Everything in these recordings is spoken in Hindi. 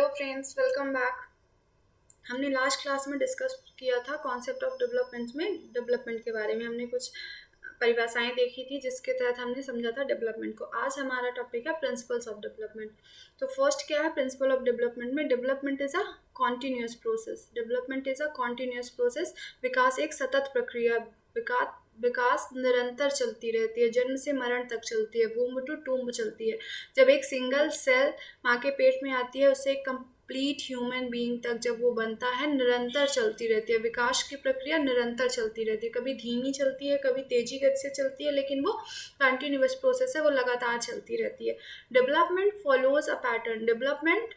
Friends, welcome back. हमने लास्ट क्लास में डिस्कस किया था कॉन्सेप्ट ऑफ डेवलपमेंट में डेवलपमेंट के बारे में। हमने कुछ परिभाषाएं देखी थी जिसके तहत हमने समझा था डेवलपमेंट को। आज हमारा टॉपिक है प्रिंसिपल्स ऑफ डेवलपमेंट। तो फर्स्ट क्या है प्रिंसिपल ऑफ डेवलपमेंट में? Development is a continuous process. Development is a continuous process. विकास एक सतत प्रक्रिया। विकास निरंतर चलती रहती है, जन्म से मरण तक चलती है, वूम्ब टू टूम्ब चलती है। जब एक सिंगल सेल माँ के पेट में आती है, उससे एक कंप्लीट ह्यूमन बीइंग तक जब वो बनता है, निरंतर चलती रहती है। विकास की प्रक्रिया निरंतर चलती रहती है, कभी धीमी चलती है, कभी तेजी गति से चलती है, लेकिन वो कंटिन्यूअस प्रोसेस है, वो लगातार चलती रहती है। Development follows a pattern. Development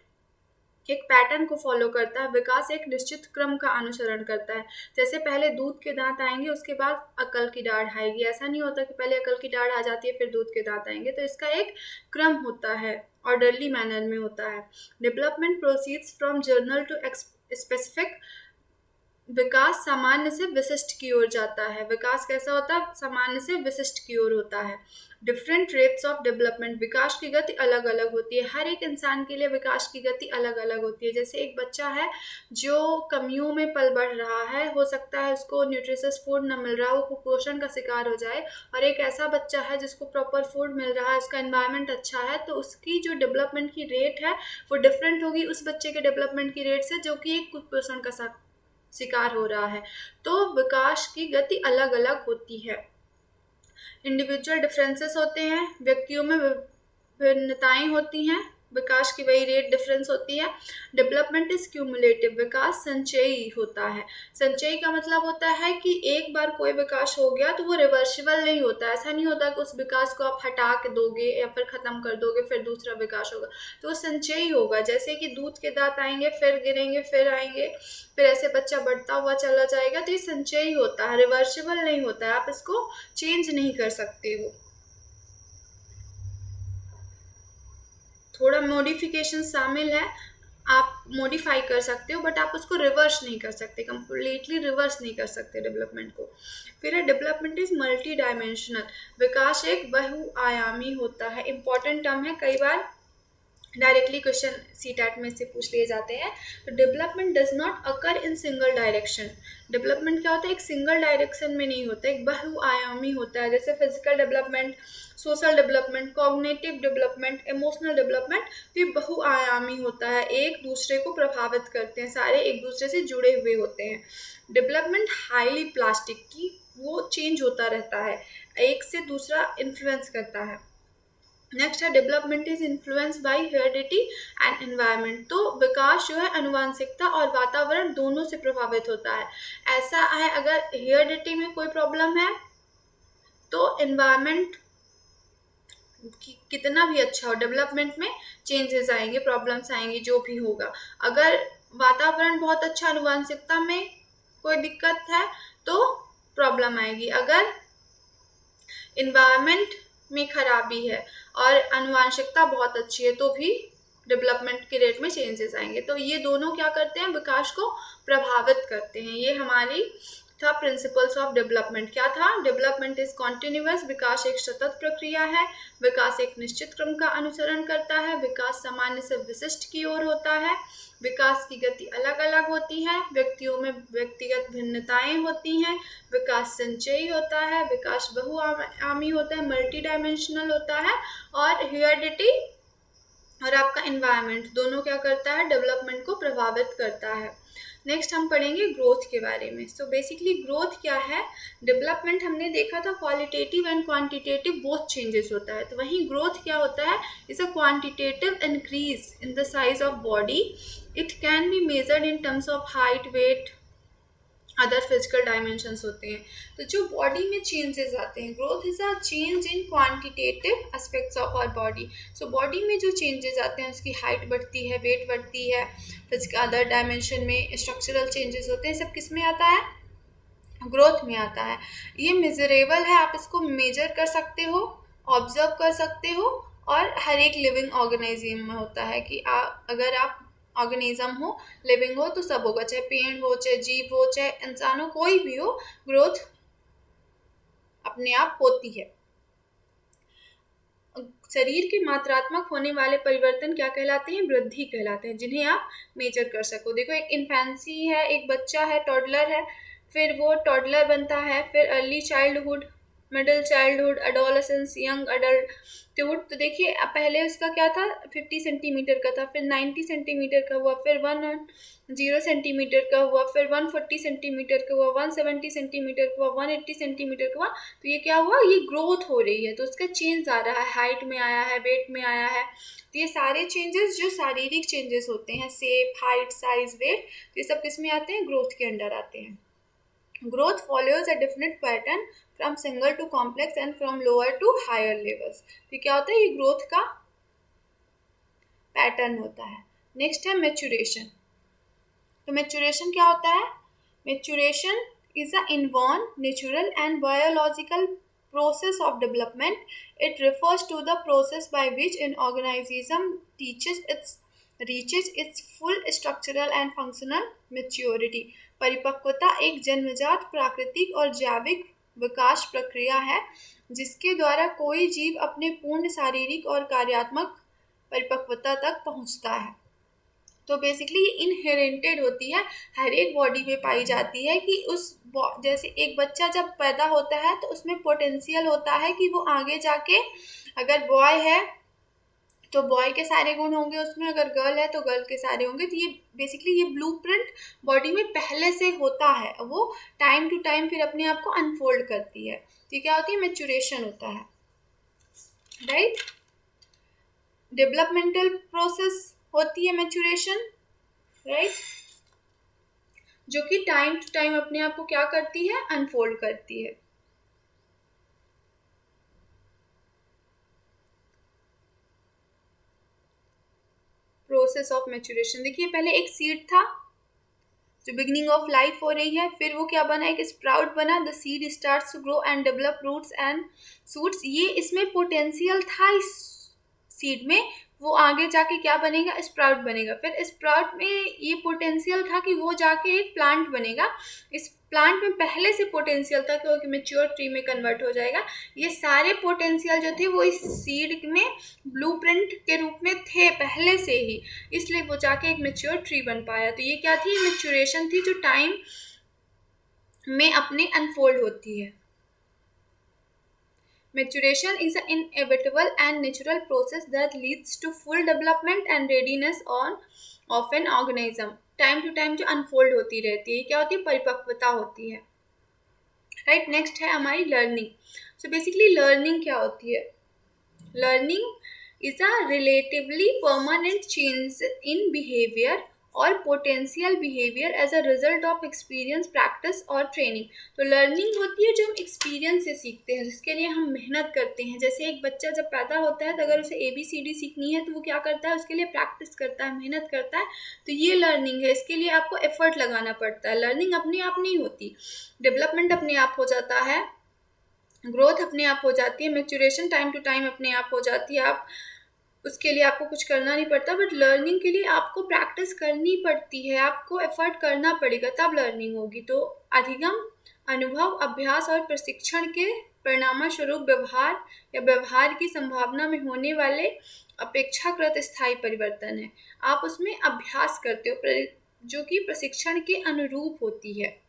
एक पैटर्न को फॉलो करता है। विकास एक निश्चित क्रम का अनुसरण करता है। जैसे पहले दूध के दांत आएंगे, उसके बाद अकल की डाढ़ आएगी। ऐसा नहीं होता कि पहले अकल की डाढ़ आ जाती है फिर दूध के दांत आएंगे। तो इसका एक क्रम होता है, ऑर्डरली मैनर में होता है। Development proceeds from general to specific. विकास सामान्य से विशिष्ट की ओर जाता है। विकास कैसा होता है? सामान्य से विशिष्ट की ओर होता है। Different rates of development. विकास की गति अलग अलग होती है। हर एक इंसान के लिए विकास की गति अलग अलग होती है। जैसे एक बच्चा है जो कमियों में पल बढ़ रहा है, हो सकता है उसको न्यूट्रिशियस फूड न मिल रहा हो, वो कुपोषण का शिकार हो जाए। और एक ऐसा बच्चा है जिसको प्रॉपर फूड मिल रहा है, उसका एनवायरनमेंट अच्छा है, तो उसकी जो डेवलपमेंट की रेट है वो डिफरेंट होगी उस बच्चे के डेवलपमेंट की रेट से जो कि एक कुपोषण का शिकार हो रहा है। तो विकास की गति अलग अलग होती है। इंडिविजुअल डिफरेंसेस होते हैं, व्यक्तियों में भिन्नताएं होती हैं, विकास की वही रेट डिफरेंस होती है। Development is cumulative. विकास संचयी होता है। संचयी का मतलब होता है कि एक बार कोई विकास हो गया तो वो रिवर्सिबल नहीं होता। ऐसा नहीं होता कि उस विकास को आप हटा के दोगे या फिर खत्म कर दोगे फिर दूसरा विकास होगा। तो वो संचयी होगा। जैसे कि दूध के दांत आएंगे, फिर गिरेंगे, फिर आएंगे, फिर ऐसे बच्चा बढ़ता हुआ चला जाएगा। तो ये संचयी होता है, रिवर्सिबल नहीं होता है। आप इसको चेंज नहीं कर सकते हो। थोड़ा मॉडिफिकेशन शामिल है, आप मॉडिफाई कर सकते हो, बट आप उसको रिवर्स नहीं कर सकते, कंप्लीटली रिवर्स नहीं कर सकते डेवलपमेंट को। फिर है डेवलपमेंट इज मल्टी डायमेंशनल। विकास एक बहुआयामी होता है। इंपॉर्टेंट टर्म है, कई बार डायरेक्टली क्वेश्चन सीटैट में से पूछ लिए जाते हैं। तो development does not occur in single direction. Development क्या होता है? एक सिंगल डायरेक्शन में नहीं होता, एक बहुआयामी होता है। जैसे physical development, social development, cognitive development, emotional development, तो ये बहुआयामी होता है, एक दूसरे को प्रभावित करते हैं, सारे एक दूसरे से जुड़े हुए होते हैं। डेवलपमेंट हाईली प्लास्टिक की, वो चेंज होता रहता है, एक से दूसरा इन्फ्लुएंस करता है। नेक्स्ट है development is influence by heredity and environment. तो विकास जो है अनुवांशिकता और वातावरण दोनों से प्रभावित होता है। ऐसा है, अगर हेरिडिटी में कोई प्रॉब्लम है तो एनवायरनमेंट कितना भी अच्छा हो, डेवलपमेंट में चेंजेस आएंगे, प्रॉब्लम्स आएंगी, जो भी होगा। अगर वातावरण बहुत अच्छा, अनुवांशिकता में कोई दिक्कत है तो प्रॉब्लम आएगी। अगर इन्वायरमेंट में खराबी है और अनुवांशिकता बहुत अच्छी है तो भी डेवलपमेंट के रेट में चेंजेस आएंगे। तो ये दोनों क्या करते हैं? विकास को प्रभावित करते हैं। ये हमारी था प्रिंसिपल्स ऑफ डेवलपमेंट। क्या था? Development is continuous. विकास एक सतत प्रक्रिया है। विकास एक निश्चित क्रम का अनुसरण करता है। विकास सामान्य से विशिष्ट की ओर होता है। विकास की गति अलग अलग होती है। व्यक्तियों में व्यक्तिगत भिन्नताएं होती हैं। विकास संचयी होता है। विकास बहुआयामी होता है, मल्टी डायमेंशनल होता है। और हेरिडिटी और आपका एनवायरनमेंट दोनों क्या करता है? डेवलपमेंट को प्रभावित करता है। नेक्स्ट हम पढ़ेंगे ग्रोथ के बारे में। सो बेसिकली ग्रोथ क्या है? डेवलपमेंट हमने देखा था qualitative and quantitative both changes होता है, तो वहीं ग्रोथ क्या होता है? Is a quantitative increase in the size of body. It can be measured in terms of height, weight, other physical dimensions होते हैं। तो जो बॉडी में चेंजेस आते हैं, growth is a change in quantitative aspects of our body. So body में जो चेंजेस आते हैं, उसकी हाइट बढ़ती है, वेट बढ़ती है, फिजिकल अदर डायमेंशन में स्ट्रक्चरल चेंजेस होते हैं, सब किस में आता है? ग्रोथ में आता है। ये मेजरेबल है, आप इसको मेजर कर सकते हो, ऑब्जर्व कर सकते हो, और हर एक लिविंग ऑर्गेनिज्म में होता है कि अगर आप ऑर्गेनिज्म हो, लिविंग हो, तो सब होगा, चाहे पेड़ हो, चाहे जीव हो, चाहे इंसान हो, कोई भी हो, ग्रोथ अपने आप होती है। शरीर के मात्रात्मक होने वाले परिवर्तन क्या कहलाते हैं? वृद्धि कहलाते हैं, जिन्हें आप मेजर कर सको। देखो, एक इन्फेंसी है, एक बच्चा है, टॉडलर है, फिर वो टॉडलर बनता है, फिर early childhood, middle childhood, adolescence, young adulthood. तो देखिए, पहले उसका क्या था? 50 सेंटीमीटर का था, फिर 90 सेंटीमीटर का हुआ, फिर 10 सेंटीमीटर का हुआ, फिर 140 सेंटीमीटर का हुआ, 170 सेंटीमीटर का हुआ, 180 सेंटीमीटर का हुआ। तो ये क्या हुआ? ये ग्रोथ हो रही है, तो उसका चेंज आ रहा है, हाइट में आया है, वेट में आया है। तो ये सारे चेंजेस जो शारीरिक चेंजेस होते हैं, शेप, हाइट, साइज, वेट, तो ये सब किस में आते हैं? ग्रोथ के अंडर आते हैं। Growth follows a definite pattern from single to complex and from lower to higher levels। तो क्या होता है? ये ग्रोथ का पैटर्न होता है। नेक्स्ट है मैच्योरेशन। तो मैच्योरेशन क्या होता है? Maturation is a inborn, natural and biological process of development. It refers to the process by which an organism reaches its full structural and functional maturity। परिपक्वता एक जन्मजात प्राकृतिक और जैविक विकास प्रक्रिया है जिसके द्वारा कोई जीव अपने पूर्ण शारीरिक और कार्यात्मक परिपक्वता तक पहुंचता है। तो बेसिकली ये इनहेरेंटेड होती है, हर एक बॉडी में पाई जाती है कि जैसे एक बच्चा जब पैदा होता है तो उसमें पोटेंशियल होता है कि वो आगे जाके, अगर बॉय है तो बॉय के सारे गुण होंगे उसमें, अगर गर्ल है तो गर्ल के सारे होंगे। तो ये बेसिकली ये ब्लूप्रिंट बॉडी में पहले से होता है, वो टाइम टू टाइम फिर अपने आप को अनफोल्ड करती है। तो क्या होती है? मैच्योरेशन होता है, राइट। डेवलपमेंटल प्रोसेस होती है मैच्योरेशन, राइट, जो कि टाइम टू टाइम अपने आप को क्या करती है? अनफोल्ड करती है। प्रोसेस ऑफ मैच्योरेशन देखिए, पहले एक सीड था जो बिगिनिंग ऑफ लाइफ हो रही है, फिर वो क्या बना? एक स्प्राउट बना। The seed starts to grow and develop roots and shoots. ये इसमें पोटेंशियल था इस सीड में, वो आगे जाके क्या बनेगा? स्प्राउट बनेगा। फिर स्प्राउट में ये पोटेंशियल था कि वो जाके एक प्लांट बनेगा। इस प्लांट में पहले से पोटेंशियल था कि वो मैच्योर ट्री में कन्वर्ट हो जाएगा। ये सारे पोटेंशियल जो थे वो इस सीड में ब्लूप्रिंट के रूप में थे पहले से ही, इसलिए वो जाके एक मैच्योर ट्री बन पाया। तो ये क्या थी? मैच्योरेशन थी जो टाइम में अपने अनफोल्ड होती है। Maturation is an inevitable and natural process that leads to full development and readiness of an organism। Time to time जो अनफोल्ड होती रहती है, क्या होती है? परिपक्वता होती है, राइट। नेक्स्ट है हमारी लर्निंग। सो बेसिकली लर्निंग क्या होती है? Learning is a relatively permanent change in behaviour और potential behaviour as a result of experience, practice और ट्रेनिंग। तो लर्निंग होती है जो हम एक्सपीरियंस से सीखते हैं, जिसके लिए हम मेहनत करते हैं। जैसे एक बच्चा जब पैदा होता है तो अगर उसे ABCD सीखनी है तो वो क्या करता है? उसके लिए प्रैक्टिस करता है, मेहनत करता है। तो ये लर्निंग है, इसके लिए आपको एफर्ट लगाना पड़ता है। लर्निंग अपने आप नहीं होती, डेवलपमेंट अपने आप हो जाता है, ग्रोथ अपने आप हो जाती है, मैच्योरेशन टाइम टू टाइम अपने आप हो जाती है। आप उसके लिए आपको कुछ करना नहीं पड़ता, बट लर्निंग के लिए आपको प्रैक्टिस करनी पड़ती है, आपको एफर्ट करना पड़ेगा, तब लर्निंग होगी। तो अधिगम, अनुभव, अभ्यास और प्रशिक्षण के परिणामस्वरूप व्यवहार या व्यवहार की संभावना में होने वाले अपेक्षाकृत स्थायी परिवर्तन है। आप उसमें अभ्यास करते हो जो कि प्रशिक्षण के अनुरूप होती है।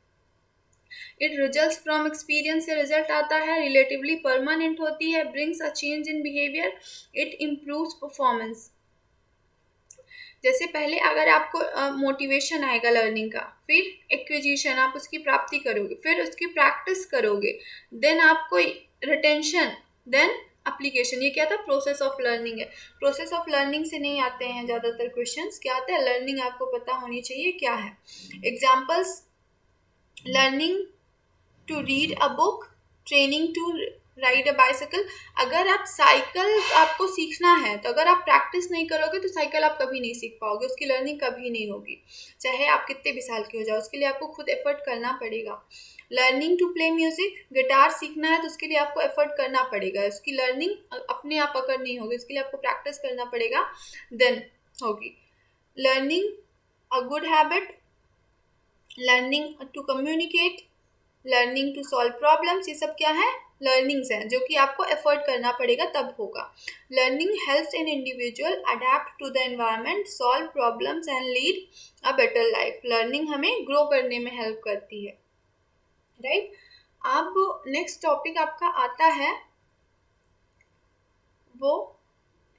इट रिजल्ट्स फ्रॉम एक्सपीरियंस से रिजल्ट आता है, रिलेटिवली परमानेंट होती है, brings a change in behaviour, it improves performance. जैसे पहले अगर आपको मोटिवेशन आएगा लर्निंग का, फिर एक्विजिशन, आप उसकी प्राप्ति करोगे, फिर उसकी प्रैक्टिस करोगे, देन आपको रिटेंशन, देन एप्लीकेशन। ये क्या था? प्रोसेस ऑफ लर्निंग है। प्रोसेस ऑफ लर्निंग से नहीं आते हैं ज़्यादातर क्वेश्चंस, क्या आता है? लर्निंग आपको पता होनी चाहिए क्या है। Examples: learning to read a book, training to ride a bicycle. अगर आप साइकिल आपको सीखना है तो अगर आप प्रैक्टिस नहीं करोगे तो साइकिल आप कभी नहीं सीख पाओगे, उसकी लर्निंग कभी नहीं होगी, चाहे आप कितने भी साल के हो जाओ, उसके लिए आपको खुद एफर्ट करना पड़ेगा। Learning to play music, guitar सीखना है तो उसके लिए आपको एफर्ट करना पड़ेगा, उसकी लर्निंग अपने आप अगर नहीं होगी, उसके लिए आपको प्रैक्टिस करना पड़ेगा, देन होगी। Learning a good habit, learning to communicate, learning to solve problems, ये सब क्या है? लर्निंग्स हैं जो कि आपको एफर्ट करना पड़ेगा तब होगा। Learning helps in individual adept to the environment, solve problems and lead a better life. Learning हमें ग्रो करने में हेल्प करती है, राइट। अब नेक्स्ट टॉपिक आपका आता है, वो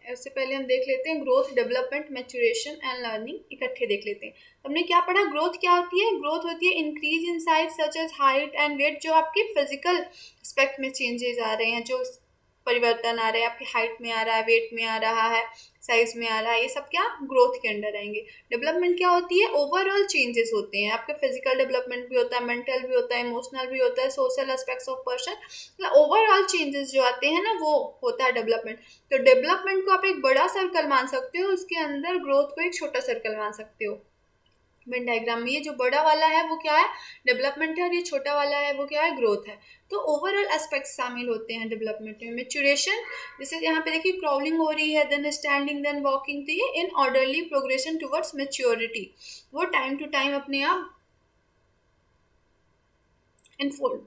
उससे पहले हम देख लेते हैं growth, development, maturation and learning इकट्ठे देख लेते हैं। हमने क्या पढ़ा, ग्रोथ क्या होती है? ग्रोथ होती है increase in size such as height and weight, जो आपके फिजिकल एस्पेक्ट में चेंजेस आ रहे हैं, जो परिवर्तन आ रहा है, आपकी हाइट में आ रहा है, वेट में आ रहा है, साइज में आ रहा है, ये सब क्या ग्रोथ के अंडर आएंगे। डेवलपमेंट क्या होती है? ओवरऑल चेंजेस होते हैं, आपके फिजिकल डेवलपमेंट भी होता है, मेंटल भी होता है, इमोशनल भी होता है, सोशल एस्पेक्ट्स ऑफ पर्सन, मतलब ओवरऑल चेंजेस जो आते हैं ना, वो होता है डेवलपमेंट। तो डेवलपमेंट को आप एक बड़ा सर्कल मान सकते हो, उसके अंदर ग्रोथ को एक छोटा सर्कल मान सकते हो। वेन डायग्राम में ये जो बड़ा वाला है वो क्या है? डेवलपमेंट है, और ये छोटा वाला है वो क्या है? ग्रोथ है। तो ओवरऑल एस्पेक्ट्स शामिल होते हैं डेवलपमेंट में। मैच्योरेशन, जैसे यहाँ पे देखिए क्रॉलिंग हो रही है, देन स्टैंडिंग, देन वॉकिंग, तो ये इन ऑर्डरली प्रोग्रेशन टुवर्ड्स मैच्योरिटी, वो टाइम टू टाइम अपने आप इनफोल्ड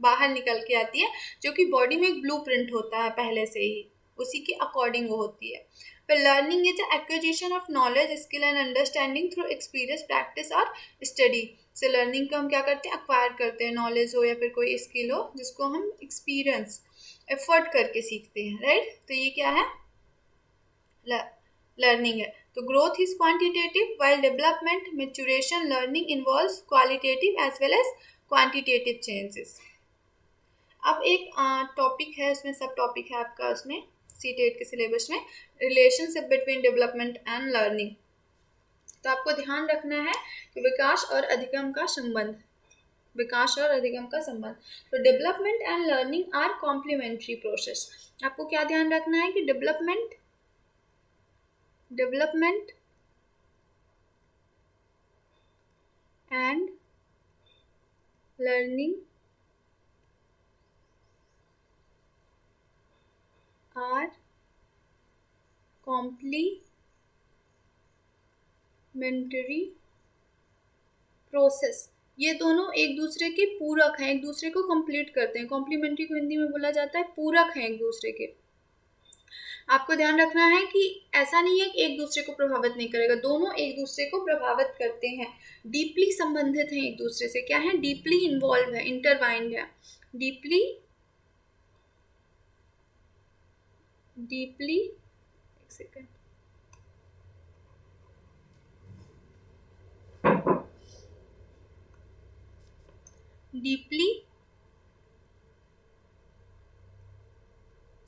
बाहर निकल के आती है, जो कि बॉडी में एक ब्लूप्रिंट होता है पहले से ही, उसी के अकॉर्डिंग वो होती है। फिर learning is acquisition of knowledge, skill and understanding through experience, practice और स्टडी। से लर्निंग को हम क्या करते हैं? अक्वायर करते हैं, नॉलेज हो या फिर कोई स्किल हो जिसको हम एक्सपीरियंस, एफर्ट करके सीखते हैं, राइट। तो ये क्या है? लर्निंग है। तो growth is quantitative while development, maturation, learning involves qualitative as well as quantitative changes. अब एक टॉपिक है, उसमें सब टॉपिक है आपका, उसमें C-TET के सिलेबस में, relationship between development and learning. तो आपको ध्यान रखना है कि विकास और अधिगम का संबंध, विकास और अधिगम का संबंध। तो development and learning are complementary process. आपको क्या ध्यान रखना है कि development and learning are complementary process. ये दोनों एक दूसरे के पूरक हैं, एक दूसरे को कंप्लीट करते हैं। कॉम्प्लीमेंट्री को हिंदी में बोला जाता है पूरक हैं एक दूसरे के। आपको ध्यान रखना है कि ऐसा नहीं है कि एक दूसरे को प्रभावित नहीं करेगा, दोनों एक दूसरे को प्रभावित करते हैं, डीपली संबंधित हैं एक दूसरे से। क्या है? डीपली इन्वॉल्व है, इंटरवाइंड है, डीपली एक सेकेंड, डीपली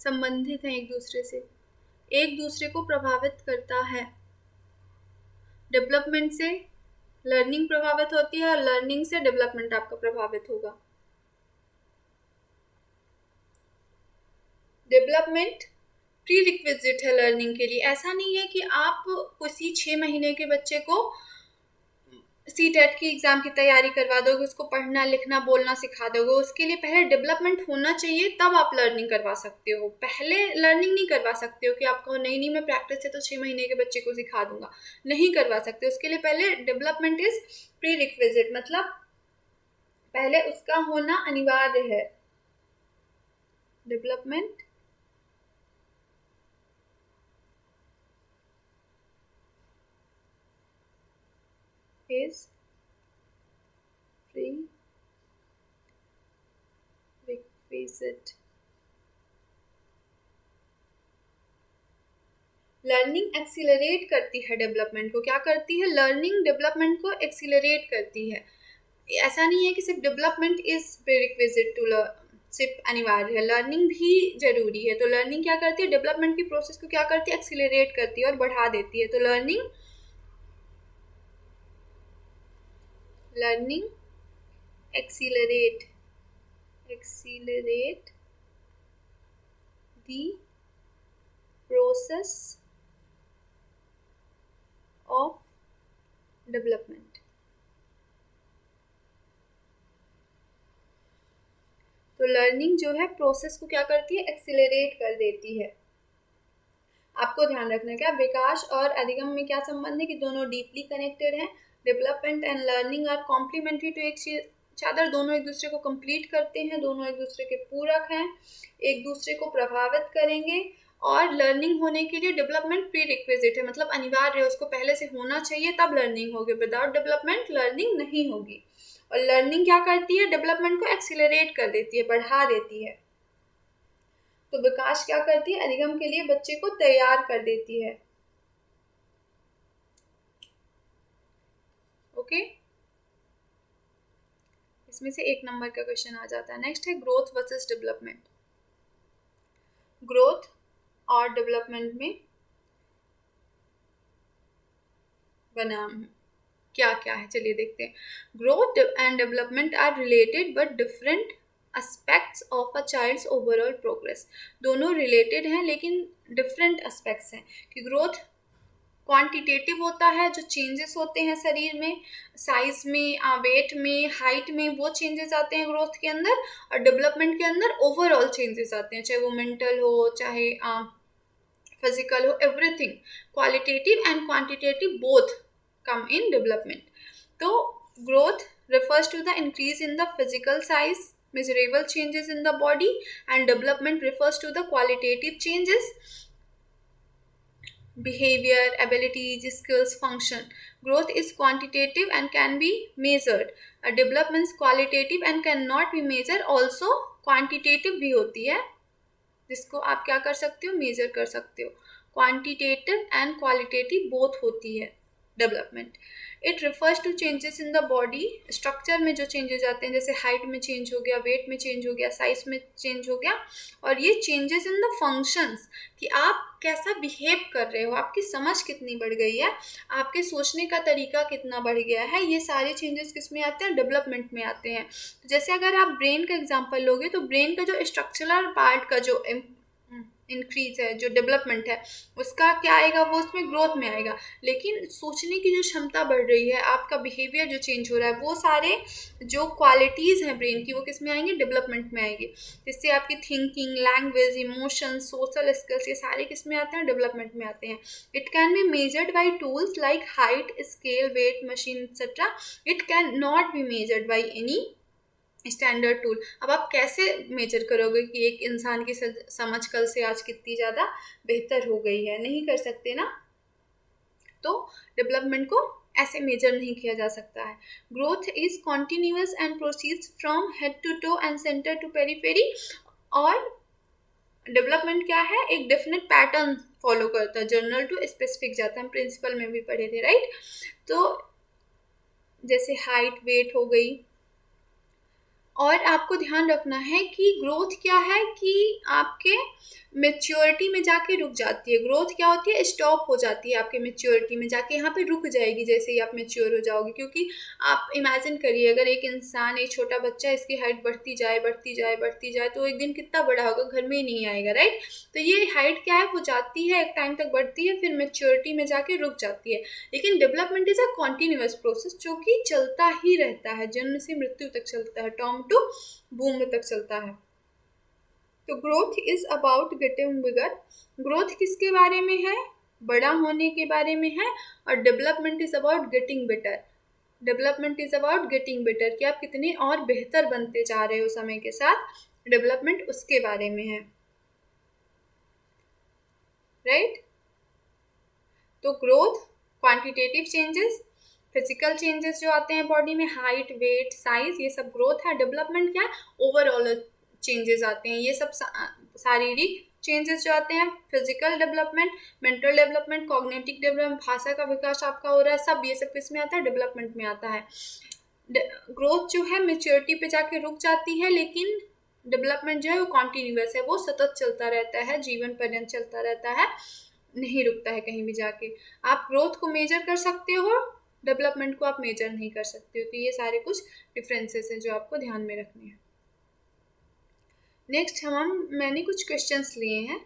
संबंधित हैं एक दूसरे से, एक दूसरे को प्रभावित करता है। डेवलपमेंट से लर्निंग प्रभावित होती है और लर्निंग से डेवलपमेंट आपका प्रभावित होगा। डेवलपमेंट प्री रिक्विजिट है लर्निंग के लिए। ऐसा नहीं है कि आप किसी 6 महीने के बच्चे को C-TET की एग्ज़ाम की तैयारी करवा दोगे, उसको पढ़ना लिखना बोलना सिखा दोगे। उसके लिए पहले डेवलपमेंट होना चाहिए, तब आप लर्निंग करवा सकते हो। पहले लर्निंग नहीं करवा सकते हो कि आपको नहीं मैं प्रैक्टिस से तो 6 महीने के बच्चे को सिखा दूंगा, नहीं करवा सकते। उसके लिए पहले डेवलपमेंट इज प्री रिक्विजिट, मतलब पहले उसका होना अनिवार्य है। Development is prerequisite। Learning accelerate करती है डेवलपमेंट को। क्या करती है? लर्निंग डेवलपमेंट को एक्सीलरेट करती है। ऐसा नहीं है कि सिर्फ डेवलपमेंट इज प्रीरिक्विजिट टू सिर्फ अनिवार्य है, लर्निंग भी जरूरी है। तो लर्निंग क्या करती है? डेवलपमेंट की प्रोसेस को क्या करती है? एक्सीलरेट करती है और बढ़ा देती है। तो learning accelerate the process of development। तो लर्निंग जो है प्रोसेस को क्या करती है? एक्सीलरेट कर देती है। आपको ध्यान रखना है क्या विकास और अधिगम में क्या संबंध है कि दोनों डीपली कनेक्टेड हैं। Development and learning are complementary to each other दोनों एक दूसरे को कंप्लीट करते हैं, दोनों एक दूसरे के पूरक हैं, एक दूसरे को प्रभावित करेंगे। और लर्निंग होने के लिए डेवलपमेंट प्री रिक्विजिट है, मतलब अनिवार्य है, उसको पहले से होना चाहिए तब लर्निंग होगी। विदाउट डेवलपमेंट लर्निंग नहीं होगी। और लर्निंग क्या करती है, डेवलपमेंट को एक्सीलरेट कर देती है, बढ़ा देती है। तो विकास क्या करती है, अधिगम के लिए बच्चे को तैयार कर देती है। ओके, इसमें से 1 नंबर का क्वेश्चन आ जाता है। नेक्स्ट है ग्रोथ वर्सेस डेवलपमेंट। ग्रोथ और डेवलपमेंट में बनाम क्या क्या है, चलिए देखते हैं। Growth and development are related but different aspects of a child's overall progress. दोनों रिलेटेड हैं लेकिन डिफरेंट एस्पेक्ट्स हैं। कि ग्रोथ क्वांटिटेटिव होता है, जो चेंजेस होते हैं शरीर में, साइज में, वेट में, हाइट में, वो चेंजेस आते हैं ग्रोथ के अंदर। और डेवलपमेंट के अंदर ओवरऑल चेंजेस आते हैं, चाहे वो मेंटल हो, चाहे फिजिकल हो, everything. Qualitative and quantitative both come in development. So growth refers to the increase in the physical size, measurable changes in the body, and development refers to the qualitative changes, behavior, abilities, skills, function. Growth is quantitative and can be measured. Development is qualitative and cannot be measured. Also quantitative भी होती है, जिसको आप क्या कर सकते हो, मेजर कर सकते हो। क्वांटिटेटिव एंड क्वालिटेटिव बोथ होती है development. It refers to changes in the body, structure में जो चेंजेस आते हैं, जैसे हाइट में चेंज हो गया, वेट में चेंज हो गया, साइज में चेंज हो गया। और ये चेंजेस इन द फंक्शंस, कि आप कैसा बिहेव कर रहे हो, आपकी समझ कितनी बढ़ गई है, आपके सोचने का तरीका कितना बढ़ गया है, ये सारे चेंजेस किस में आते हैं, डेवलपमेंट में आते हैं। तो जैसे अगर आप ब्रेन का एग्जांपल लोगे तो ब्रेन का जो स्ट्रक्चरल पार्ट का जो इंक्रीज है, जो डेवलपमेंट है, उसका क्या आएगा, वो उसमें ग्रोथ में आएगा। लेकिन सोचने की जो क्षमता बढ़ रही है, आपका बिहेवियर जो चेंज हो रहा है, वो सारे जो क्वालिटीज़ हैं ब्रेन की, वो किस में आएंगे, डेवलपमेंट में आएंगे। जिससे आपकी thinking, language, emotion, social skills, ये सारे किस में आते हैं, डेवलपमेंट में आते हैं। It can be measured by tools like height, scale, weight, machine etcetera. It can not be measured by any standard tool. अब आप कैसे मेजर करोगे कि एक इंसान की समझ कल से आज कितनी ज़्यादा बेहतर हो गई है, नहीं कर सकते ना। तो डेवलपमेंट को ऐसे मेजर नहीं किया जा सकता है। Growth is continuous and proceeds from head to toe and centre to periphery. और डेवलपमेंट क्या है, एक डेफिनेट पैटर्न फॉलो करता है, जर्नल टू स्पेसिफिक जाता है, हम प्रिंसिपल में भी पढ़े थे, राइट। तो जैसे हाइट, वेट हो गई। और आपको ध्यान रखना है कि ग्रोथ क्या है, कि आपके मेच्योरिटी में जाके रुक जाती है। ग्रोथ क्या होती है, स्टॉप हो जाती है आपके मेच्योरिटी में जाके, यहाँ पे रुक जाएगी जैसे ही आप मेच्योर हो जाओगे। क्योंकि आप इमेजिन करिए, अगर एक इंसान, एक छोटा बच्चा, इसकी हाइट बढ़ती जाए बढ़ती जाए बढ़ती जाए, तो एक दिन कितना बड़ा होगा, घर में ही नहीं आएगा, राइट। तो ये हाइट क्या है, वो जाती है, एक टाइम तक बढ़ती है, फिर मेच्योरिटी में जाके रुक जाती है। लेकिन development is a continuous process, जो कि चलता ही रहता है, जन्म से मृत्यु तक चलता है, टॉम टू बूम तक चलता है। तो growth is about getting bigger. Growth किसके बारे में है, बड़ा होने के बारे में है। और development is about getting better. Development is about getting better, कि आप कितने और बेहतर बनते जा रहे हो समय के साथ, डेवलपमेंट उसके बारे में है, राइट। तो growth, quantitative changes, physical changes जो आते हैं बॉडी में, हाइट, वेट, साइज, ये सब ग्रोथ है। डेवलपमेंट क्या है, ओवरऑल चेंजेस आते हैं, ये सब शारीरिक चेंजेस जो आते हैं, physical development, mental development, cognitive development, भाषा का विकास आपका हो रहा है, सब ये सब किसमें आता है, डेवलपमेंट में आता है। ग्रोथ जो है मेच्योरिटी पे जाके रुक जाती है, लेकिन डेवलपमेंट जो है वो कॉन्टिन्यूअस है, वो सतत चलता रहता है, जीवन पर्यंत चलता रहता है, नहीं रुकता है कहीं भी जाके। आप ग्रोथ को मेजर कर सकते हो, डेवलपमेंट को आप मेजर नहीं कर सकते हो। तो ये सारे कुछ डिफरेंसेस हैं जो आपको ध्यान में रखने हैं। नेक्स्ट मैंने कुछ क्वेश्चंस लिए हैं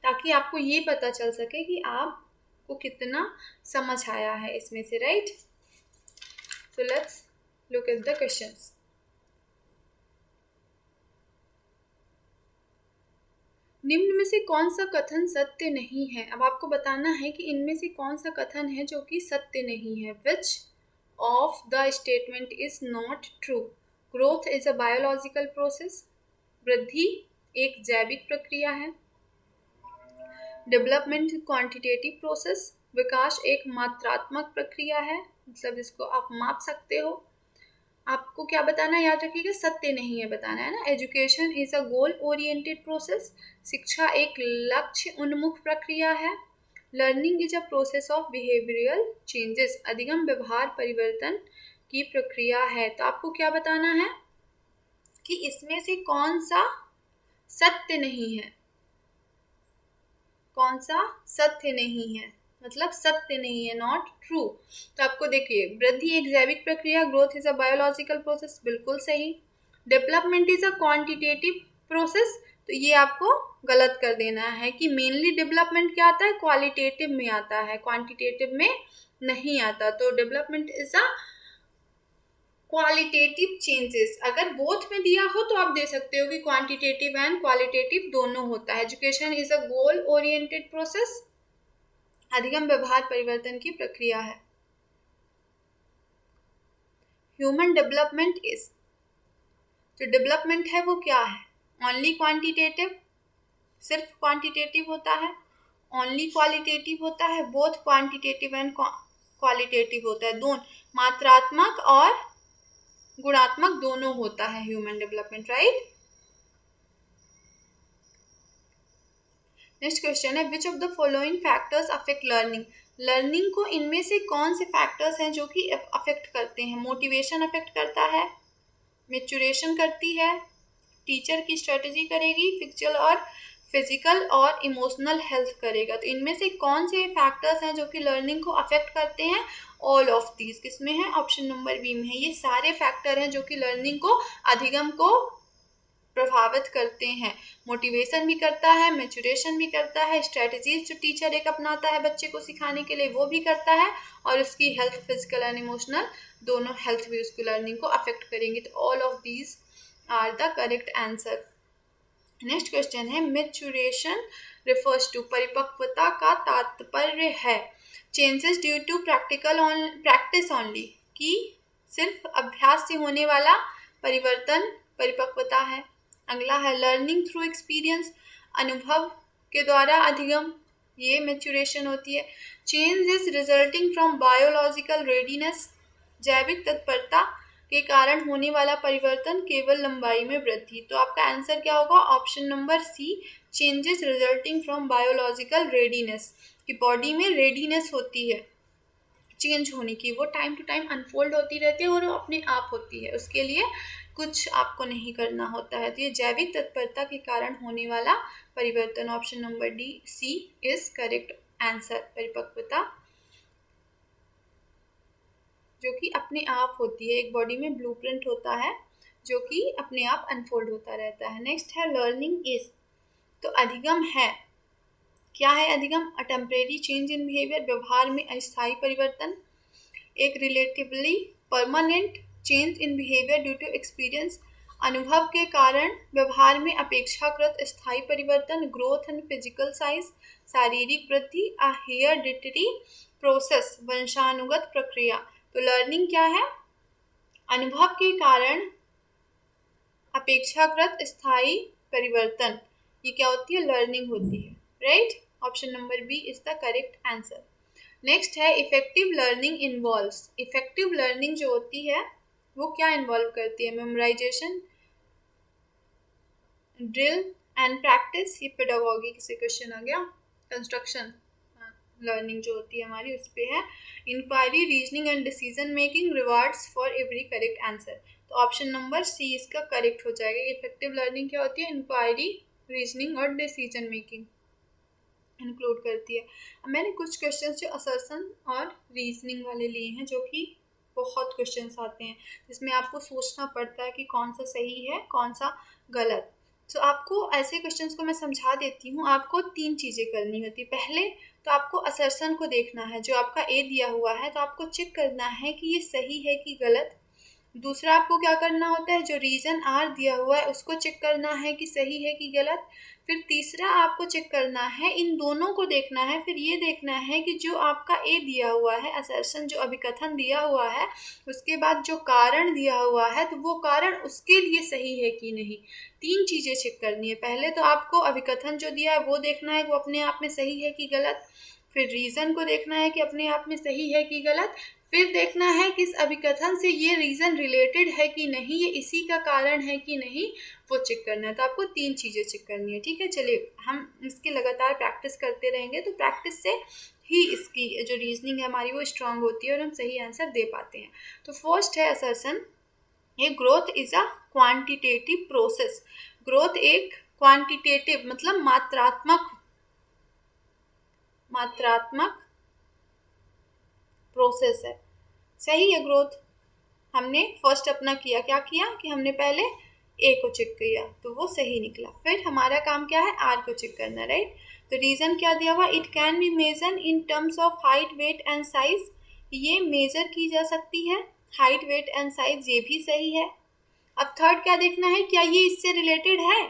ताकि आपको ये पता चल सके कि आपको कितना समझ आया है इसमें से, right. So let's look at the questions. निम्न में से कौन सा कथन सत्य नहीं है। अब आपको बताना है कि इनमें से कौन सा कथन है जो कि सत्य नहीं है। विच of the statement is not true. Growth is a biological process. वृद्धि एक जैविक प्रक्रिया है. Development quantitative process. विकास एक मात्रात्मक प्रक्रिया है, मतलब जिसको आप माप सकते हो. आपको क्या बताना है, याद रखिएगा, सत्य नहीं है बताना है ना. Education is a goal oriented process. शिक्षा एक लक्ष्य उन्मुख प्रक्रिया है. Learning is a process of behavioural changes. अधिगम व्यवहार परिवर्तन की प्रक्रिया है. तो आपको क्या बताना है कि इसमें से कौन सा सत्य नहीं है, कौन सा सत्य नहीं है, मतलब सत्य नहीं है, नॉट ट्रू. तो आपको देखिए, वृद्धि एक जैविक प्रक्रिया, growth is a biological process, बिल्कुल सही. Development is a quantitative process, तो ये आपको गलत कर देना है कि मेनली डेवलपमेंट क्या आता है, क्वालिटेटिव में आता है, क्वांटिटेटिव में नहीं आता. तो development is a qualitative changes. अगर बोथ में दिया हो तो आप दे सकते हो कि क्वांटिटेटिव एंड क्वालिटेटिव दोनों होता है. Education is a goal oriented process. अधिगम व्यवहार परिवर्तन की प्रक्रिया है. ह्यूमन डेवलपमेंट इज, जो डेवलपमेंट है वो क्या है, ओनली क्वांटिटेटिव, सिर्फ क्वांटिटेटिव होता है, ओनली क्वालिटेटिव होता है, बोथ क्वांटिटेटिव एंड क्वालिटेटिव होता है, दोनों मात्रात्मक और गुणात्मक दोनों होता है human development, right. Next question है, which of the following factors affect learning. Learning को इनमें से कौन से फैक्टर्स हैं जो कि अफेक्ट करते हैं. मोटिवेशन अफेक्ट करता है, मैच्योरेशन करती है, टीचर की स्ट्रेटजी करेगी, फिजिकल और इमोशनल हेल्थ करेगा. तो इनमें से कौन से फैक्टर्स हैं जो कि लर्निंग को अफेक्ट करते हैं. ऑल ऑफ दीज किसमें है, ऑप्शन नंबर बी में है. ये सारे फैक्टर हैं जो कि लर्निंग को, अधिगम को प्रभावित करते हैं. मोटिवेशन भी करता है, मैच्योरेशन भी करता है, स्ट्रेटजीज जो टीचर एक अपनाता है बच्चे को सिखाने के लिए वो भी करता है, और उसकी हेल्थ, फिजिकल एंड इमोशनल दोनों हेल्थ भी उसकी लर्निंग को अफेक्ट करेंगे. तो all of these are the correct answer. Next question है, मैच्योरेशन रिफर्स टू, परिपक्वता का तात्पर्य है changes due to practice only, कि सिर्फ अभ्यास से होने वाला परिवर्तन परिपक्वता है. अगला है लर्निंग थ्रू एक्सपीरियंस, अनुभव के द्वारा अधिगम, ये मैच्योरेशन होती है. Change is resulting from biological readiness, जैविक तत्परता के कारण होने वाला परिवर्तन केवल लंबाई में वृद्धि. तो आपका आंसर क्या होगा, option number C, changes resulting from biological readiness, कि बॉडी में रेडीनेस होती है चेंज होने की, वो टाइम टू टाइम अनफोल्ड होती रहती है और वो अपने आप होती है, उसके लिए कुछ आपको नहीं करना होता है. तो ये जैविक तत्परता के कारण होने वाला परिवर्तन, option number D, C is correct answer. परिपक्वता जो कि अपने आप होती है, एक बॉडी में ब्लूप्रिंट होता है जो कि अपने आप अनफोल्ड होता रहता है. नेक्स्ट है लर्निंग इज, तो अधिगम है, क्या है अधिगम, a temporary change in behaviour, व्यवहार में अस्थायी परिवर्तन. एक relatively permanent change in behaviour due to experience, अनुभव के कारण व्यवहार में अपेक्षाकृत स्थायी परिवर्तन. ग्रोथ एंड फिजिकल साइज, शारीरिक वृद्धि. अ हेरिडिटरी प्रोसेस, वंशानुगत प्रक्रिया. तो लर्निंग क्या है, अनुभव के कारण अपेक्षाकृत स्थायी परिवर्तन, ये क्या होती है, लर्निंग होती है, right. Option number B is the correct answer. Next है effective learning involves. Effective learning जो होती है वो क्या इन्वॉल्व करती है, मेमोराइजेशन, ड्रिल एंड प्रैक्टिस. ये पेडागोगी से क्वेश्चन आ गया. कंस्ट्रक्शन लर्निंग जो होती है हमारी उस पे है. Inquiry, reasoning and decision making, rewards for every correct answer. तो ऑप्शन नंबर सी इसका करेक्ट हो जाएगा. इफेक्टिव लर्निंग क्या होती है, इंक्वायरी, रीजनिंग और डिसीजन मेकिंग इंक्लूड करती है. मैंने कुछ क्वेश्चंस जो असर्शन और रीजनिंग वाले लिए हैं, जो कि बहुत क्वेश्चंस आते हैं जिसमें आपको सोचना पड़ता है कि कौन सा सही है कौन सा गलत. तो आपको ऐसे क्वेश्चंस को मैं समझा देती हूँ. आपको 3 चीज़ें करनी होती है. पहले तो आपको असर्शन को देखना है जो आपका ए दिया हुआ है, तो आपको चेक करना है कि ये सही है कि गलत. दूसरा आपको क्या करना होता है, जो रीज़न आर दिया हुआ है उसको चेक करना है कि सही है कि गलत। फिर तीसरा आपको चेक करना है, इन दोनों को देखना है, फिर ये देखना है कि जो आपका ए दिया हुआ है असर्शन, जो अभिकथन दिया हुआ है, उसके बाद जो कारण दिया हुआ है तो वो कारण उसके लिए सही है कि नहीं। तीन चीज़ें चेक करनी है। पहले तो आपको अभिकथन जो दिया है वो देखना है वो अपने आप में सही है कि गलत। फिर रीज़न को देखना है कि अपने आप में सही है कि गलत। फिर देखना है कि इस अभिकथन से ये रीज़न रिलेटेड है कि नहीं, ये इसी का कारण है कि नहीं, वो चेक करना है। तो आपको तीन चीज़ें चेक करनी है। ठीक है, चलिए हम इसकी लगातार प्रैक्टिस करते रहेंगे तो प्रैक्टिस से ही इसकी जो रीजनिंग है हमारी वो स्ट्रांग होती है और हम सही आंसर दे पाते हैं। तो फर्स्ट है असर्शन, ये growth is a quantitative process. Growth एक क्वांटिटेटिव मतलब मात्रात्मक प्रोसेस है। सही है ग्रोथ। हमने फर्स्ट अपना किया, क्या किया कि हमने पहले ए को चेक किया तो वो सही निकला। फिर हमारा काम क्या है, आर को चेक करना, राइट। तो रीज़न क्या दिया हुआ, it can be measure in terms of height weight and size, ये मेजर की जा सकती है, हाइट वेट एंड साइज ये भी सही है। अब थर्ड क्या देखना है, क्या ये इससे रिलेटेड है।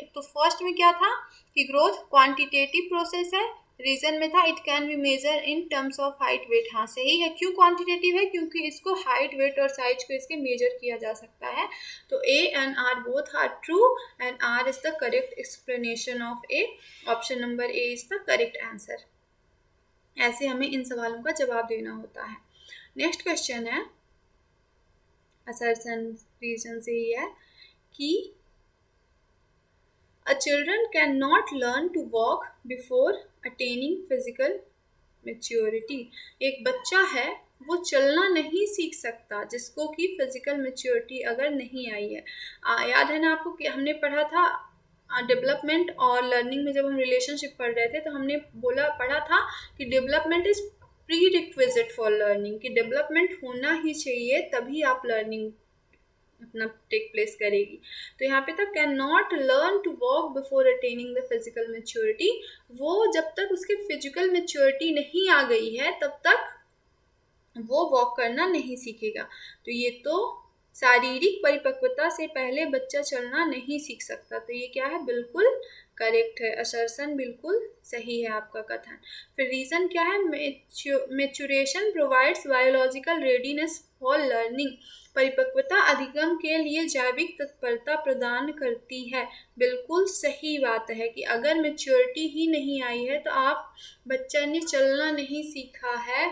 तो फर्स्ट में क्या था कि ग्रोथ क्वांटिटेटिव प्रोसेस है, रीजन में था it can be measure in terms of height weight. हाँ सही है, क्यों क्वांटिटेटिव है, क्योंकि इसको हाइट वेट और साइज को इसके मेजर किया जा सकता है। तो A and R both are true and R is the correct explanation of A. Option number A is the correct answer. ऐसे हमें इन सवालों का जवाब देना होता है। नेक्स्ट क्वेश्चन है, असर्शन रीजन से ही है कि a children cannot learn to walk before attaining physical maturity। एक बच्चा है वो चलना नहीं सीख सकता जिसको कि फिजिकल मेच्योरिटी अगर नहीं आई है। याद है ना आपको कि हमने पढ़ा था डेवलपमेंट और लर्निंग में, जब हम रिलेशनशिप पढ़ रहे थे तो हमने पढ़ा था कि development is pre requisite for learning, कि डेवलपमेंट होना ही चाहिए तभी आप लर्निंग अपना टेक प्लेस करेगी। तो यहाँ पे था can not learn to walk before attaining the physical maturity, वो जब तक उसकी फिजिकल मेच्योरिटी नहीं आ गई है तब तक वो वॉक करना नहीं सीखेगा। तो ये तो शारीरिक परिपक्वता से पहले बच्चा चलना नहीं सीख सकता। तो ये क्या है, बिल्कुल करेक्ट है, असर्शन बिल्कुल सही है आपका कथन। फिर रीज़न क्या है, maturation provides biological readiness for learning, परिपक्वता अधिगम के लिए जैविक तत्परता प्रदान करती है। बिल्कुल सही बात है कि अगर मेच्योरिटी ही नहीं आई है तो आप बच्चा ने चलना नहीं सीखा है,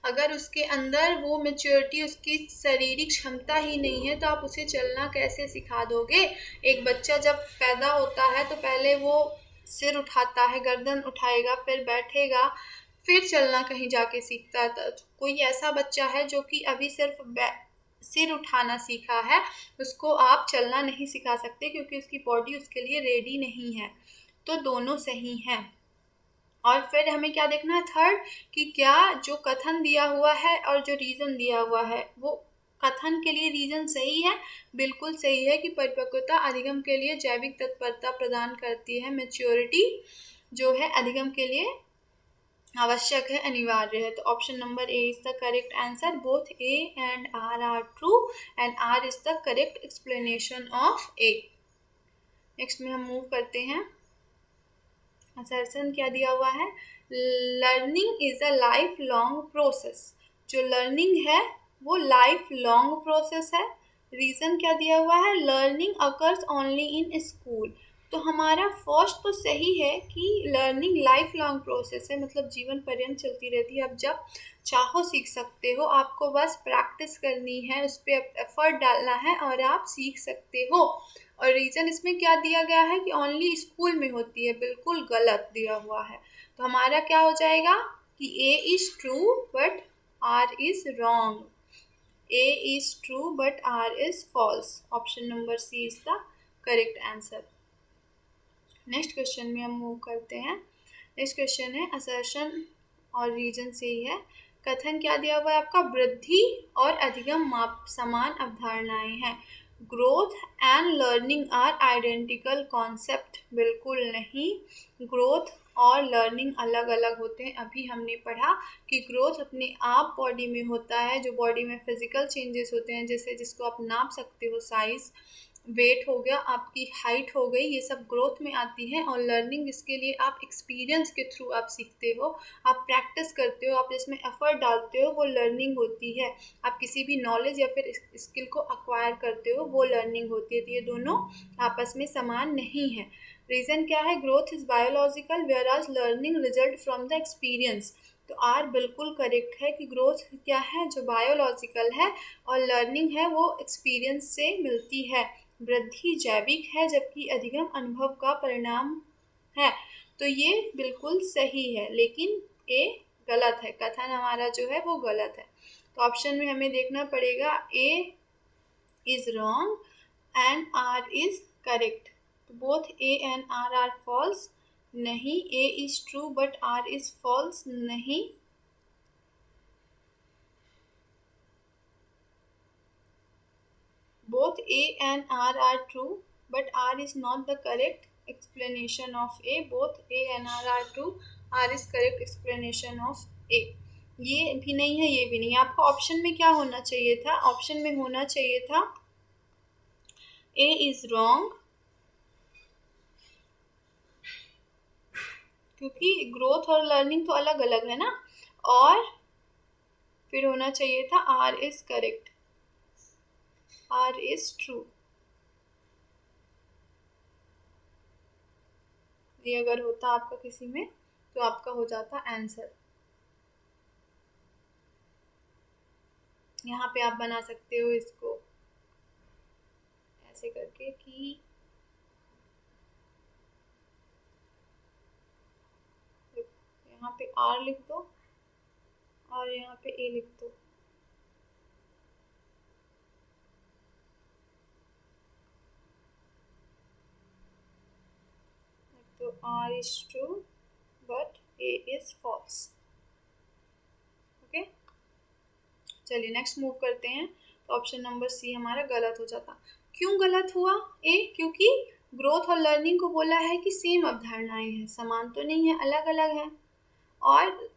अगर उसके अंदर वो मेच्योरिटी, उसकी शारीरिक क्षमता ही नहीं है तो आप उसे चलना कैसे सिखा दोगे। एक बच्चा जब पैदा होता है तो पहले वो सिर उठाता है, गर्दन उठाएगा, फिर बैठेगा, फिर चलना कहीं जाके सीखता है। तो कोई ऐसा बच्चा है जो कि अभी सिर्फ सिर उठाना सीखा है, उसको आप चलना नहीं सिखा सकते क्योंकि उसकी बॉडी उसके लिए रेडी नहीं है। तो दोनों सही हैं। और फिर हमें क्या देखना है, थर्ड, कि क्या जो कथन दिया हुआ है और जो रीज़न दिया हुआ है वो कथन के लिए रीज़न सही है। बिल्कुल सही है कि परिपक्वता अधिगम के लिए जैविक तत्परता प्रदान करती है, मेच्योरिटी जो है अधिगम के लिए आवश्यक है, अनिवार्य है। तो option number A is the correct answer, both A and R true and R is the correct explanation of A. Next में हम मूव करते हैं, असर्शन क्या दिया हुआ है, learning is a life long process. जो लर्निंग है वो लाइफ लॉन्ग प्रोसेस है। रीज़न क्या दिया हुआ है, learning occurs only in school. तो हमारा फर्स्ट तो सही है कि लर्निंग लाइफ लॉन्ग प्रोसेस है, मतलब जीवन पर्यंत चलती रहती है। अब जब चाहो सीख सकते हो, आपको बस प्रैक्टिस करनी है, उस पर एफर्ट डालना है और आप सीख सकते हो। और रीज़न इसमें क्या दिया गया है कि ओनली स्कूल में होती है, बिल्कुल गलत दिया हुआ है। तो हमारा क्या हो जाएगा कि A is true but R is wrong, A is true but R is false. Option number C is the correct answer. Next question में हम मूव करते हैं। नेक्स्ट क्वेश्चन है, असर्शन और रीजन से ही है। कथन क्या दिया हुआ है आपका, वृद्धि और अधिगम माप समान अवधारणाएं हैं। Growth and learning are identical concept, बिल्कुल नहीं। ग्रोथ और लर्निंग अलग अलग होते हैं। अभी हमने पढ़ा कि ग्रोथ अपने आप बॉडी में होता है, जो बॉडी में फिजिकल चेंजेस होते हैं, जैसे जिसको आप नाप सकते हो, साइज, वेट हो गया, आपकी हाइट हो गई, ये सब ग्रोथ में आती है। और लर्निंग इसके लिए आप एक्सपीरियंस के थ्रू आप सीखते हो, आप प्रैक्टिस करते हो, आप इसमें एफर्ट डालते हो, वो लर्निंग होती है। आप किसी भी नॉलेज या फिर स्किल को अक्वायर करते हो, वो लर्निंग होती है। तो ये दोनों आपस में समान नहीं है। रीज़न क्या है? ग्रोथ इज़ बायोलॉजिकल वेयर आज learning result from the experience. तो आर बिल्कुल करेक्ट है कि ग्रोथ क्या है, जो बायोलॉजिकल है, और लर्निंग है वो एक्सपीरियंस से मिलती है। वृद्धि जैविक है जबकि अधिगम अनुभव का परिणाम है। तो ये बिल्कुल सही है, लेकिन ए गलत है। कथन हमारा जो है वो गलत है। तो ऑप्शन में हमें देखना पड़ेगा A is wrong and R is correct. तो both A and R false. नहीं, A is true but R is false. नहीं, both A and R are true, but R is not the correct explanation of A. Both A and R are true. R is correct explanation of A. ये भी नहीं है, ये भी नहीं है। आपका ऑप्शन में क्या होना चाहिए था? ऑप्शन में होना चाहिए था A is wrong, क्योंकि ग्रोथ और लर्निंग तो अलग अलग है ना। और फिर होना चाहिए था R is correct, R is true। ये अगर होता आपका किसी में तो आपका हो जाता आंसर। यहाँ पे आप बना सकते हो इसको ऐसे करके कि यहाँ पे आर लिख दो और यहाँ पे ए लिख दो। तो R is true but A is false. Okay, चलिए नेक्स्ट मूव करते हैं। तो ऑप्शन नंबर सी हमारा गलत हो जाता। क्यों गलत हुआ ए? क्योंकि ग्रोथ और लर्निंग को बोला है कि सेम अवधारणाएं हैं, समान तो नहीं है, अलग अलग है। और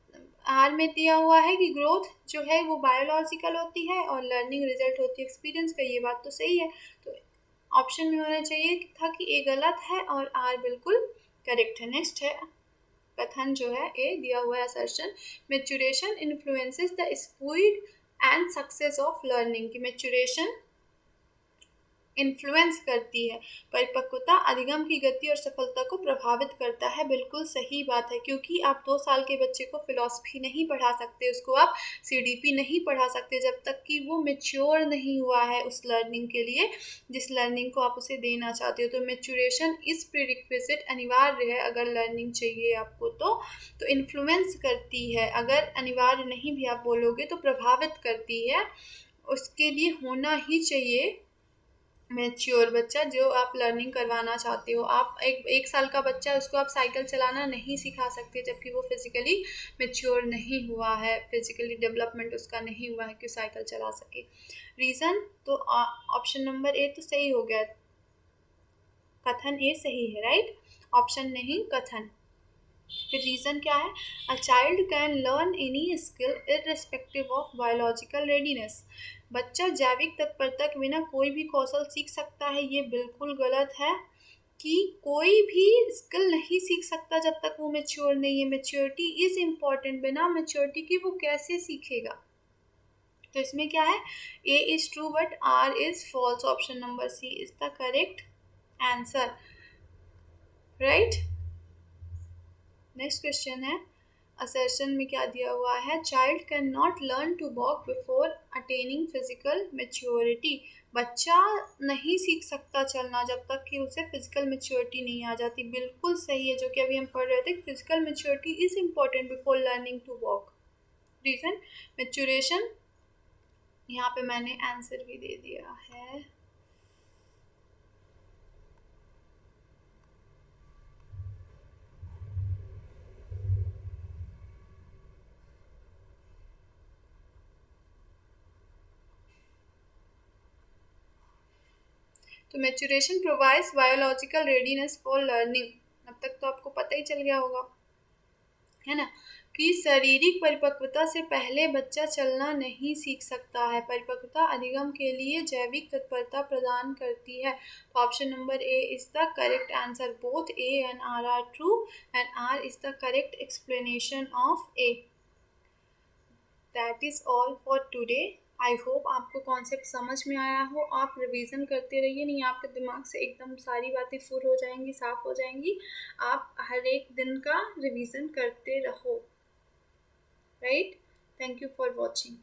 आर में दिया हुआ है कि ग्रोथ जो है वो बायोलॉजिकल होती है और लर्निंग रिजल्ट होती है एक्सपीरियंस का। ये बात तो सही है। तो ऑप्शन में होना चाहिए था कि ए गलत है और आर बिल्कुल करेक्ट है। नेक्स्ट है कथन जो है ए दिया हुआ है assertion, maturation influences the speed and success of learning. की मेचुरेशन इन्फ्लुएंस करती है, परिपक्वता अधिगम की गति और सफलता को प्रभावित करता है। बिल्कुल सही बात है, क्योंकि आप 2 साल के बच्चे को फिलॉसफी नहीं पढ़ा सकते, उसको आप सीडीपी नहीं पढ़ा सकते जब तक कि वो मेच्योर नहीं हुआ है उस लर्निंग के लिए जिस लर्निंग को आप उसे देना चाहते हो। तो मेचुरेशन इस प्रीरिक्विजिट अनिवार्य है अगर लर्निंग चाहिए आपको। तो इन्फ्लुएंस करती है, अगर अनिवार्य नहीं भी आप बोलोगे तो प्रभावित करती है, उसके लिए होना ही चाहिए मैच्योर बच्चा जो आप लर्निंग करवाना चाहते हो। आप एक साल का बच्चा है, उसको आप साइकिल चलाना नहीं सिखा सकते जबकि वो फिजिकली मैच्योर नहीं हुआ है, फिजिकली डेवलपमेंट उसका नहीं हुआ है कि साइकिल चला सके। रीज़न तो ऑप्शन नंबर ए तो सही हो गया, कथन ए सही है, राइट, ऑप्शन नहीं कथन। फिर रीज़न क्या है? A child can learn any skill irrespective of biological readiness. बच्चा जैविक तत्परता के बिना कोई भी कौशल सीख सकता है। ये बिल्कुल गलत है कि कोई भी स्किल नहीं सीख सकता जब तक वो मेच्योर नहीं है। मेच्योरिटी इज़ इम्पॉर्टेंट, बिना मेच्योरिटी की वो कैसे सीखेगा? तो इसमें क्या है? A is true but R is false. Option number C is the correct answer, right. Next question है, असर्शन में क्या दिया हुआ है? Child can not learn to walk before attaining physical maturity. बच्चा नहीं सीख सकता चलना जब तक कि उसे फिजिकल मेच्योरिटी नहीं आ जाती। बिल्कुल सही है, जो कि अभी हम पढ़ रहे थे, physical maturity is important before learning to walk. Reason maturation, यहाँ पे मैंने आंसर भी दे दिया है। तो maturation provides biological readiness for learning. अब तक तो आपको पता ही चल गया होगा। है ना, कि शारीरिक परिपक्वता से पहले बच्चा चलना नहीं सीख सकता है। परिपक्वता अधिगम के लिए जैविक तत्परता प्रदान करती है। तो option number A is the correct answer. Both A and R true and R is the correct explanation of A. That is all for today. I hope आपको कॉन्सेप्ट समझ में आया हो। आप रिवीजन करते रहिए, नहीं आपके दिमाग से एकदम सारी बातें फुल हो जाएंगी, साफ हो जाएंगी। आप हर एक दिन का रिवीजन करते रहो। Right. Thank you for watching.